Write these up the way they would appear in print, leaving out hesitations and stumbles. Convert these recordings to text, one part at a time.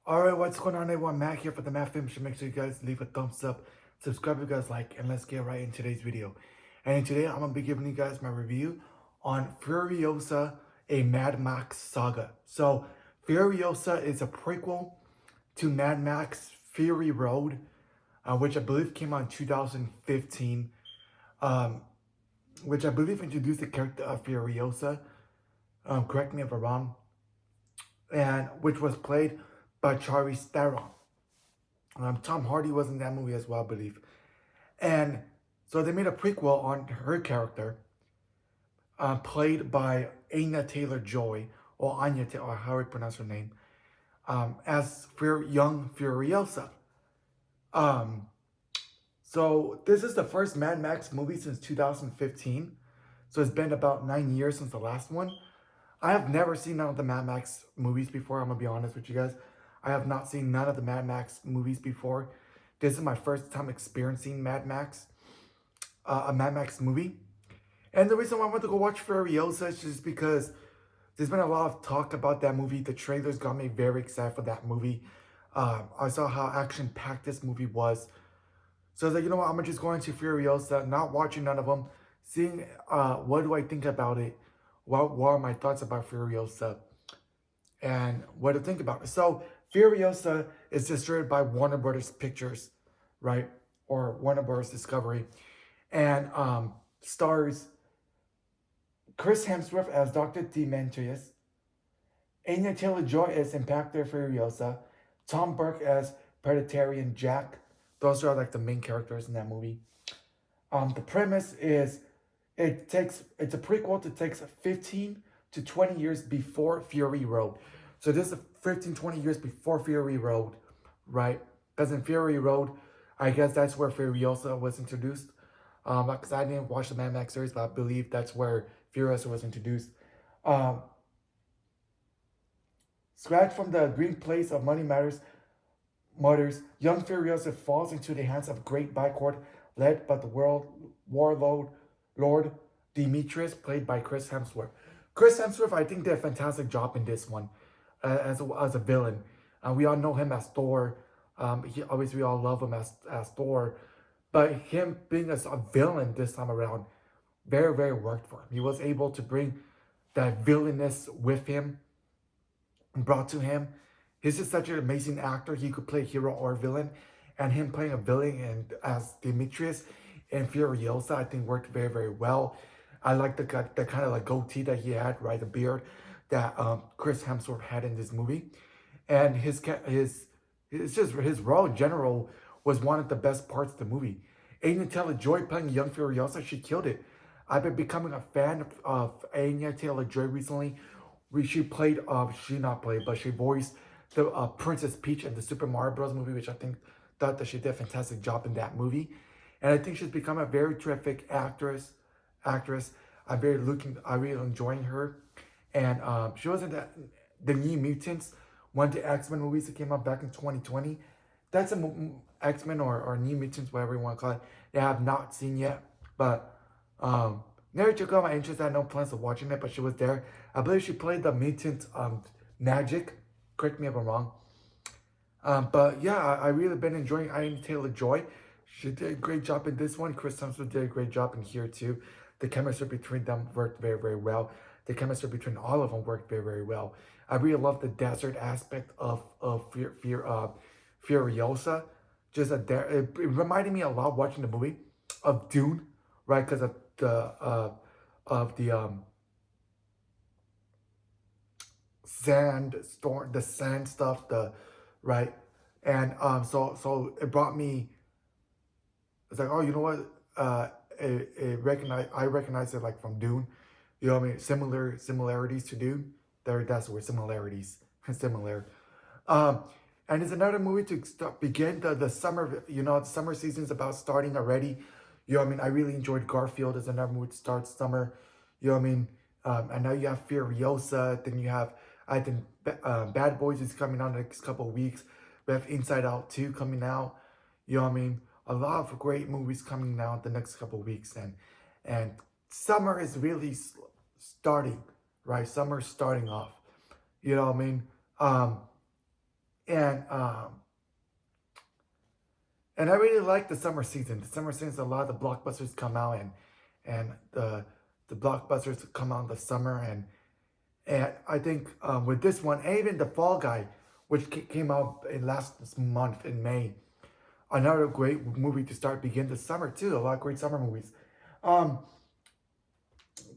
Alright, what's going on everyone? Matt here for the Matt Film Show. Make sure you guys leave a thumbs up, subscribe if you guys like, and let's get right in today's video. And today I'm going to be giving you guys my review on Furiosa, a Mad Max saga. So, Furiosa is a prequel to Mad Max Fury Road, which I believe came out in 2015, um, which I believe introduced the character of Furiosa. Correct me if I'm wrong. And which was played by Charlize Theron. Tom Hardy was in that movie as well, I believe. And so they made a prequel on her character, played by Anya Taylor-Joy, or Anya, or how I pronounce her name, as young Furiosa. Um, so this is the first Mad Max movie since 2015. So it's been about 9 years since the last one. I have never seen none of the Mad Max movies before. I'm going to be honest with you guys. I have not seen none of the Mad Max movies before. This is my first time experiencing Mad Max, a Mad Max movie. And the reason why I went to go watch Furiosa is just because there's been a lot of talk about that movie. The trailers got me very excited for that movie. I saw how action-packed this movie was. So I was like, you know what, I'm going to just go into Furiosa, not watching none of them, seeing what do I think about it, what are my thoughts about Furiosa, and what to think about it. So Furiosa is distributed by Warner Brothers Pictures, right? Or Warner Brothers Discovery. And stars Chris Hemsworth as Dr. Demetrius, Anya Taylor-Joy as Impactor Furiosa, Tom Burke as Predatarian Jack. Those are like the main characters in that movie. The premise is it's a prequel that takes 15 to 20 years before Fury Road. So this is 15, 20 years before Fury Road, right? Because in Fury Road, I guess that's where Furiosa was introduced. Because I didn't watch the Mad Max series, but I believe that's where Furiosa was introduced. Scratched from the green place of Money Matters, young Furiosa falls into the hands of a great bike horde led by the Lord Demetrius, played by Chris Hemsworth. Chris Hemsworth, I think, did a fantastic job in this one as a villain. We all know him as Thor. Obviously, we all love him as Thor. But him being as a villain this time around, very, very worked for him. He was able to bring that villainous with him, brought to him. He's just such an amazing actor. He could play hero or villain. And him playing a villain and as Demetrius and Furiosa, I think worked very, very well. I like the kind of like goatee that he had, right? The beard that Chris Hemsworth had in this movie. And his role in general was one of the best parts of the movie. Anya Taylor-Joy playing young Furiosa, she killed it. I've been becoming a fan of Anya Taylor-Joy recently. She voiced the Princess Peach in the Super Mario Bros. Movie, which I thought that she did a fantastic job in that movie. And I think she's become a very terrific actress. I'm really enjoying her. And she was in the New Mutants, one of the X-Men movies that came out back in 2020. That's a X-Men or New Mutants, whatever you want to call it, that I have not seen yet. But never took on my interest. I had no plans of watching it, but she was there. I believe she played the mutant Magic. Correct me if I'm wrong. But yeah, I really been enjoying Anya Taylor-Joy. She did a great job in this one. Chris Hemsworth did a great job in here too. The chemistry between them worked very, very well. The chemistry between all of them worked very, very well. I really love the desert aspect of Furiosa. It reminded me a lot watching the movie of Dune, right? Because of the the sand stuff, right, and so it brought me. It's like, oh, you know what? I recognize it like from Dune. You know what I mean? Similarities to Dune. That's the word, similarities. Similar. Um, and it's another movie to begin the summer. You know, the summer season's about starting already. You know what I mean? I really enjoyed Garfield as another movie to start summer. You know what I mean? And now you have Furiosa. Then you have, I think, Bad Boys is coming out in the next couple of weeks. We have Inside Out 2 coming out. You know what I mean? A lot of great movies coming out the next couple of weeks. And summer is really starting, right? Summer's starting off. You know what I mean? And and I really like the summer season. The summer season, a lot of the blockbusters come out, and the blockbusters come out in the summer, and I think with this one, and even the Fall Guy, which came out in last month in May, another great movie to begin the summer too. A lot of great summer movies. Um,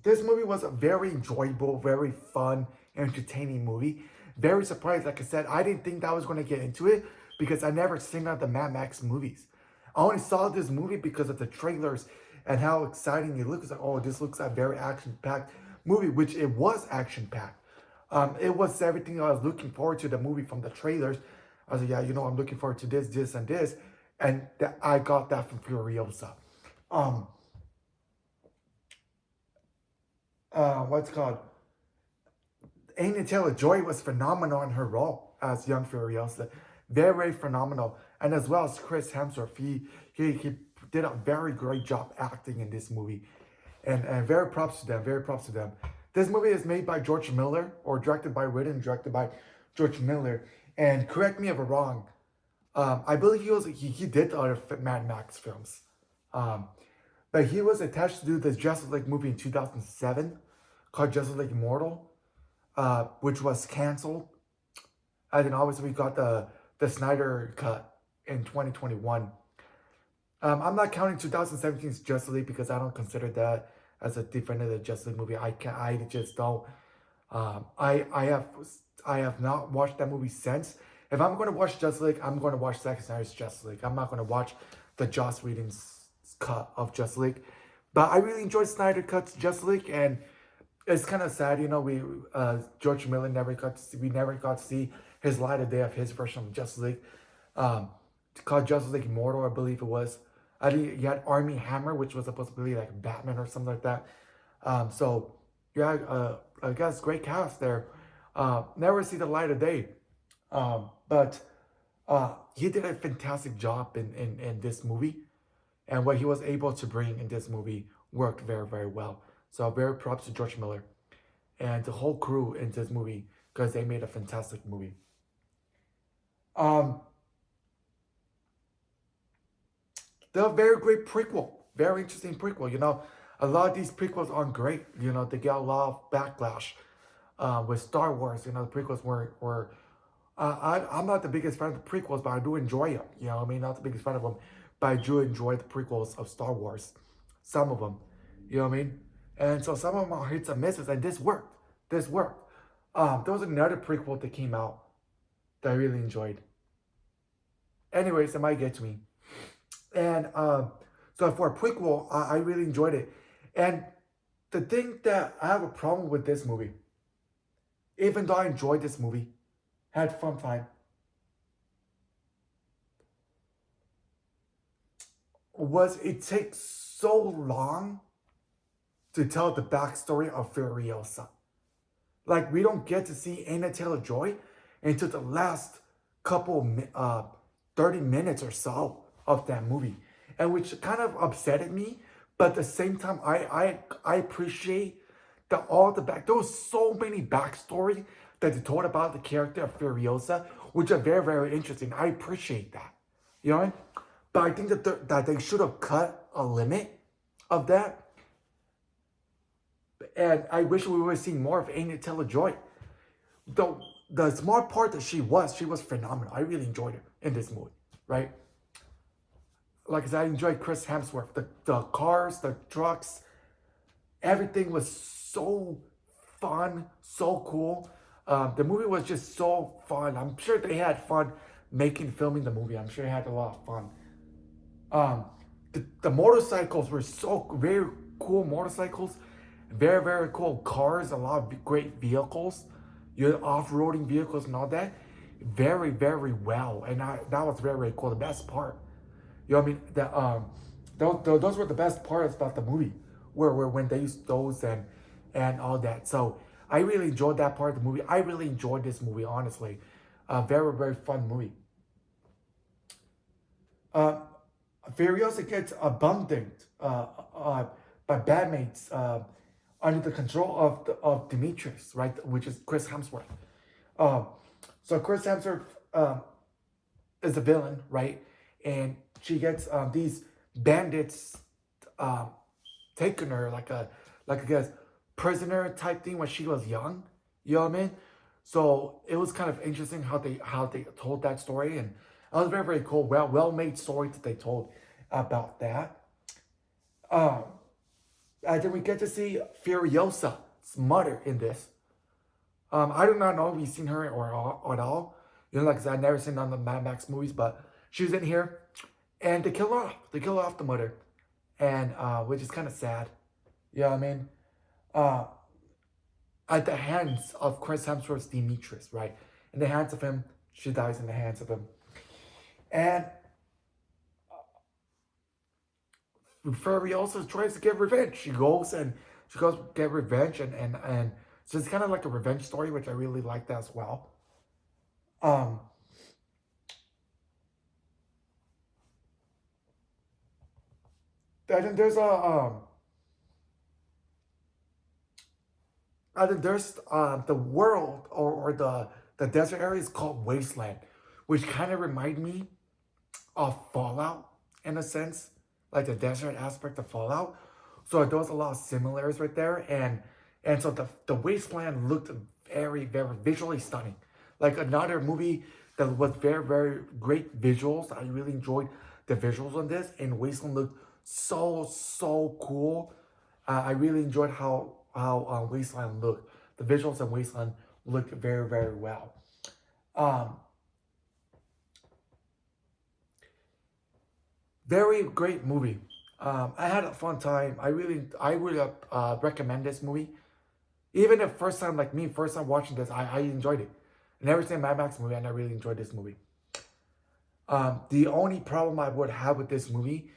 this movie was a very enjoyable, very fun, entertaining movie. Very surprised, like I said, I didn't think that I was going to get into it because I never seen out the Mad Max movies. I only saw this movie because of the trailers and how exciting it looks. Like, oh, this looks like a very action-packed movie, which it was action-packed. It was everything I was looking forward to. The movie from the trailers. I was like, yeah, I'm looking forward to this, this, and this, and I got that from Furiosa. Um, what's it called? Anya Taylor-Joy was phenomenal in her role as young Furiosa. Very, very phenomenal. And as well as Chris Hemsworth, he did a very great job acting in this movie. And very props to them, very props to them. This movie is made by George Miller, or written and directed by George Miller. And correct me if I'm wrong, I believe he did the other Mad Max films. But he was attached to do the Justice League movie in 2007 called Justice League Immortal, which was canceled. And then obviously we got the Snyder cut in 2021. I'm not counting 2017's Justice League because I don't consider that as a definitive Justice League movie. I just don't. I have not watched that movie since. If I'm going to watch Justice League, I'm going to watch Zack Snyder's Justice League. I'm not going to watch the Joss Whedon's cut of Justice League. But I really enjoyed Snyder Cut's Justice League, and it's kind of sad, we George Miller we never got to see his light of day of his version of Justice League, called Justice League Immortal, I believe it was. I think you had Armie Hammer, which was supposed to be like Batman or something like that. So yeah, I guess great cast there. Never see the light of day, but he did a fantastic job in this movie, and what he was able to bring in this movie worked very, very well. So very props to George Miller and the whole crew in this movie because they made a fantastic movie. Um, they're a very great prequel, very interesting prequel. A lot of these prequels aren't great. They get a lot of backlash with Star Wars. The prequels were I'm not the biggest fan of the prequels, but I do enjoy them. Not the biggest fan of them, but I do enjoy the prequels of Star Wars. Some of them, you know what I mean? And so some of them are hits and misses, and this worked. This worked. There was another prequel that came out that I really enjoyed. Anyways, it might get to me. And so for a prequel, I really enjoyed it. And the thing that I have a problem with this movie, even though I enjoyed this movie, had fun time, was it takes so long to tell the backstory of Furiosa. Like, we don't get to see Anya Taylor-Joy until the last couple 30 minutes or so of that movie, and which kind of upsetted me. But at the same time, I appreciate that there was so many backstory that they told about the character of Furiosa, which are very, very interesting. I appreciate that, you know what I mean? But I think that they should have cut a limit of that. And I wish we would have seen more of Anya Taylor-Joy. The smart part that she was phenomenal. I really enjoyed her in this movie, right? Like I said, I enjoyed Chris Hemsworth. The cars, the trucks, everything was so fun, so cool. The movie was just so fun. I'm sure they had fun filming the movie. I'm sure they had a lot of fun. The motorcycles were so very cool motorcycles. Very, very cool cars, a lot of great vehicles, off-roading vehicles and all that. Very, very well. And that was very, very cool. The best part. Those were the best parts about the movie, where when they used those and all that. So I really enjoyed that part of the movie. I really enjoyed this movie, honestly. Very, very fun movie. Furiosa gets abandoned by bandmates under the control of Demetrius, right, which is Chris Hemsworth. So Chris Hemsworth um, is the villain, right? And she gets these bandits um, taking her like I guess prisoner type thing when she was young. You know what I mean? So it was kind of interesting how they told that story, and it was very cool. Well made story that they told about that. Um, and then we get to see Furiosa's mother in this. I do not know if you've seen her or at all. You know, like I said, I've never seen none of the Mad Max movies, but she was in here, and they kill her off. They kill off the mother, and which is kind of sad. You know what I mean? Uh, at the hands of Chris Hemsworth's Demetrius, right? In the hands of him, she dies in the hands of him. And Furry also tries to get revenge. She goes get revenge, and so it's kind of like a revenge story, which I really liked as well. Um, and then there's there's the world or the desert area is called Wasteland, which kind of remind me of Fallout in a sense, like the desert aspect of Fallout. So there was a lot of similarities right there, and so the Wasteland looked very visually stunning, like another movie that was very great visuals. I really enjoyed the visuals on this, and Wasteland looked so cool. I really enjoyed how Wasteland looked. The visuals in Wasteland looked very well. Um, Very great movie. I had a fun time. I would recommend this movie. Even if first time like me, first time watching this, I enjoyed it. Never seen a Mad Max movie, and I really enjoyed this movie. The only problem I would have with this movie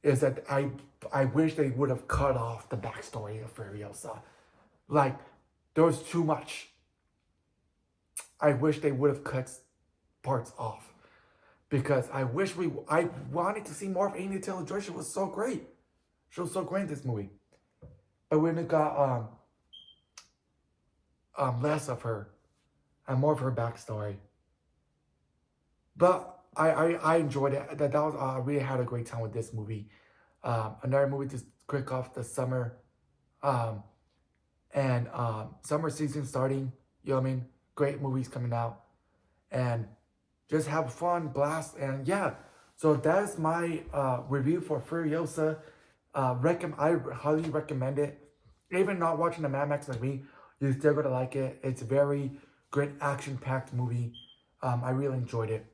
is that I wish they would have cut off the backstory of Furiosa. Like, there was too much. I wish they would have cut parts off. Because I wanted to see more of Anya Taylor-Joy. She was so great. She was so great in this movie. But when it got less of her and more of her backstory. But I enjoyed it. That was I really had a great time with this movie. Another movie to kick off the summer, and summer season starting. You know what I mean? Great movies coming out, and just have fun, blast, and yeah. So that's my review for Furiosa. I highly recommend it. Even not watching the Mad Max like me, you're still gonna like it. It's a very great action-packed movie. I really enjoyed it.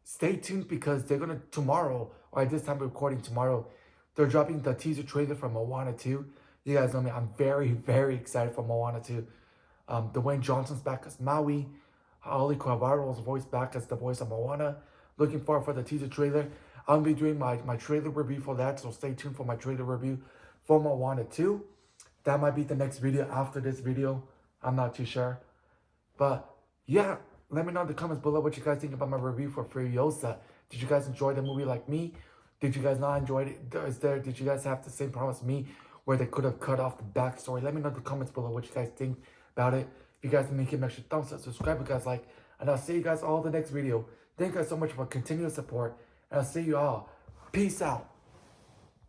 Stay tuned because they're gonna tomorrow, or at this time of recording tomorrow, they're dropping the teaser trailer for Moana 2. You guys know me, I'm very excited for Moana 2. Dwayne Johnson's back as Maui. Ali Cavaro's voice back as the voice of Moana. Looking forward for the teaser trailer. I'll be doing my trailer review for that, so stay tuned for my trailer review for Moana 2. That might be the next video after this video. I'm not too sure. But yeah, let me know in the comments below what you guys think about my review for Furiosa. Did you guys enjoy the movie like me? Did you guys not enjoy it? Did you guys have the same problem as me where they could have cut off the backstory? Let me know in the comments below what you guys think about it. If you guys make it, make sure thumbs up, subscribe, you guys like, and I'll see you guys all in the next video. Thank you guys so much for continuous support, and I'll see you all. Peace out.